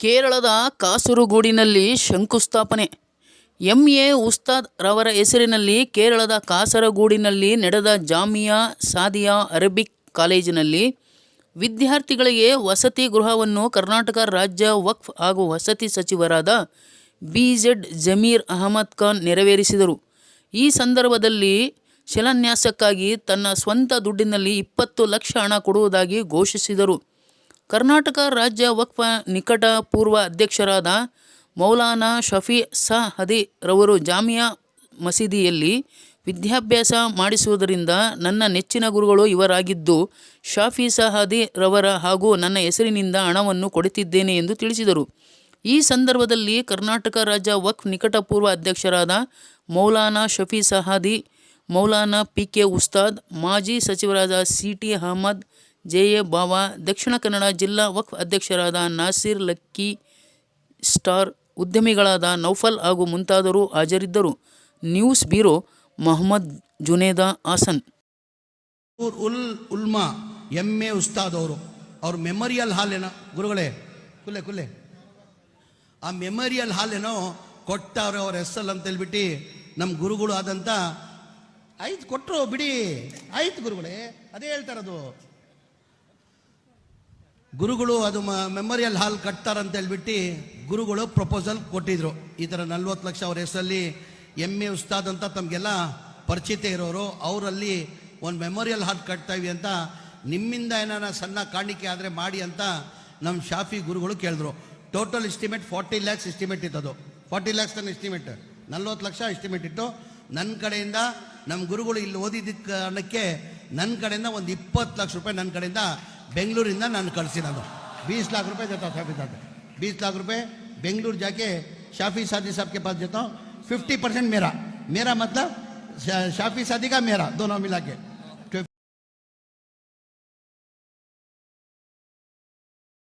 ಕೇರಳದ ಕಾಸರಗೋಡಿನಲ್ಲಿ ಶಂಕುಸ್ಥಾಪನೆ. ಎಂ.ಎ. ಉಸ್ತಾದ್ ರವರ ಹೆಸರಿನಲ್ಲಿ ಕೇರಳದ ಕಾಸರಗೋಡಿನಲ್ಲಿ ನಡೆದ ಜಾಮಿಯಾ ಸಾದಿಯಾ ಅರೇಬಿಕ್ ಕಾಲೇಜಿನಲ್ಲಿ ವಿದ್ಯಾರ್ಥಿಗಳಿಗೆ ವಸತಿ ಗೃಹವನ್ನು ಕರ್ನಾಟಕ ರಾಜ್ಯ ವಕ್ಫ್ ಹಾಗೂ ವಸತಿ ಸಚಿವರಾದ ಬಿ.ಝೆಡ್. ಜಮೀರ್ ಅಹಮದ್ ಖಾನ್ ನೆರವೇರಿಸಿದರು. ಈ ಸಂದರ್ಭದಲ್ಲಿ ಶಿಲಾನ್ಯಾಸಕ್ಕಾಗಿ ತನ್ನ ಸ್ವಂತ ದುಡ್ಡಿನಲ್ಲಿ 20 ಲಕ್ಷ ಹಣ ಕೊಡುವುದಾಗಿ ಘೋಷಿಸಿದರು. ಕರ್ನಾಟಕ ರಾಜ್ಯ ವಕ್ಫ್ ನಿಕಟ ಪೂರ್ವ ಅಧ್ಯಕ್ಷರಾದ ಮೌಲಾನಾ ಶಫಿ ಸಹದಿ ರವರು ಜಾಮಿಯಾ ಮಸೀದಿಯಲ್ಲಿ ವಿದ್ಯಾಭ್ಯಾಸ ಮಾಡಿಸುವುದರಿಂದ ನನ್ನ ನೆಚ್ಚಿನ ಗುರುಗಳು ಇವರಾಗಿದ್ದು, ಶಾಫಿ ಸಹದಿ ರವರ ಹಾಗೂ ನನ್ನ ಹೆಸರಿನಿಂದ ಹಣವನ್ನು ಕೊಡುತ್ತಿದ್ದೇನೆ ಎಂದು ತಿಳಿಸಿದರು. ಈ ಸಂದರ್ಭದಲ್ಲಿ ಕರ್ನಾಟಕ ರಾಜ್ಯ ವಕ್ಫ್ ನಿಕಟ ಪೂರ್ವ ಅಧ್ಯಕ್ಷರಾದ ಮೌಲಾನಾ ಶಫಿ ಸಹದಿ, ಮೌಲಾನಾ ಪಿ.ಕೆ. ಉಸ್ತಾದ್, ಮಾಜಿ ಸಚಿವರಾದ ಸಿ.ಟಿ. ಅಹಮದ್, ಜೆ.ಎ. ಬಾವ, ದಕ್ಷಿಣ ಕನ್ನಡ ಜಿಲ್ಲಾ ವಕ್ಫ್ ಅಧ್ಯಕ್ಷರಾದ ನಾಸಿರ್ ಲಕ್ಕಿ ಸ್ಟಾರ್, ಉದ್ಯಮಿಗಳಾದ ನೌಫಲ್ ಹಾಗೂ ಮುಂತಾದವರು ಹಾಜರಿದ್ದರು. News bureau, Mohammed Juneda, Hassan. ಉಲ್ಮಾ ಎಂ.ಎ. ಉಸ್ತಾದ್ ಅವರು ಅವ್ರ ಮೆಮೋರಿಯಲ್ ಹಾಲ್ ಏನೋ ಗುರುಗಳೇ ಕುಲ್ಲೆ ಆ ಮೆಮೋರಿಯಲ್ ಹಾಲ್ ಏನೋ ಕೊಟ್ಟವ್ರೆ ಅವ್ರ ಹೆಸಲ್ ಅಂತ ಹೇಳ್ಬಿಟ್ಟು ನಮ್ಮ ಗುರುಗಳು ಆದಂತ ಆಯ್ತು ಕೊಟ್ಟರು ಬಿಡಿ, ಆಯ್ತು ಗುರುಗಳೇ, ಅದೇ ಹೇಳ್ತಾರದು ಗುರುಗಳು ಅದು ಮೆಮೋರಿಯಲ್ ಹಾಲ್ ಕಟ್ತಾರಂತ ಹೇಳ್ಬಿಟ್ಟು ಗುರುಗಳು ಪ್ರಪೋಸಲ್ ಕೊಟ್ಟಿದ್ರು. ಈ ಥರ 40 ಲಕ್ಷ ಅವ್ರ ಹೆಸರಲ್ಲಿ ಎಂ.ಎ. ಉಸ್ತಾದ್ ಅಂತ ತಮಗೆಲ್ಲ ಪರಿಚಿತ ಇರೋರು, ಅವರಲ್ಲಿ ಒಂದು ಮೆಮೋರಿಯಲ್ ಹಾಲ್ ಕಟ್ತಾಯಿವಿ ಅಂತ ನಿಮ್ಮಿಂದ ಏನಾರ ಸಣ್ಣ ಕಾಣಿಕೆ ಆದರೆ ಮಾಡಿ ಅಂತ ನಮ್ಮ ಶಾಫಿ ಗುರುಗಳು ಕೇಳಿದ್ರು. ಟೋಟಲ್ ಎಸ್ಟಿಮೇಟ್ 40 ಲ್ಯಾಕ್ಸ್ ಎಸ್ಟಿಮೇಟ್ ಇತ್ತು. ಅದು 40 ಲ್ಯಾಕ್ಸ್ ತನ್ನ ಎಸ್ಟಿಮೇಟ್, 40 ಲಕ್ಷ ಎಸ್ಟಿಮೇಟ್ ಇತ್ತು. ನನ್ನ ಕಡೆಯಿಂದ ನಮ್ಮ ಗುರುಗಳು ಇಲ್ಲಿ ಓದಿದ್ದ ಕಾರಣಕ್ಕೆ ನನ್ನ ಕಡೆಯಿಂದ ಒಂದು 20 ಲಕ್ಷ ರೂಪಾಯಿ ನನ್ನ ಕಡೆಯಿಂದ ಬೆಂಗಳೂರಿಂದ ನಾನು ಕಳಿಸಿರೋದು. 20 लाख रुपए देता शाफी साहब, 20 लाख रुपए बेंगलुरु जाके शाफी सादी साहब के पास देता हूँ. 50% मेरा मतलब शाफी सादी का मेरा, दोनों मिला के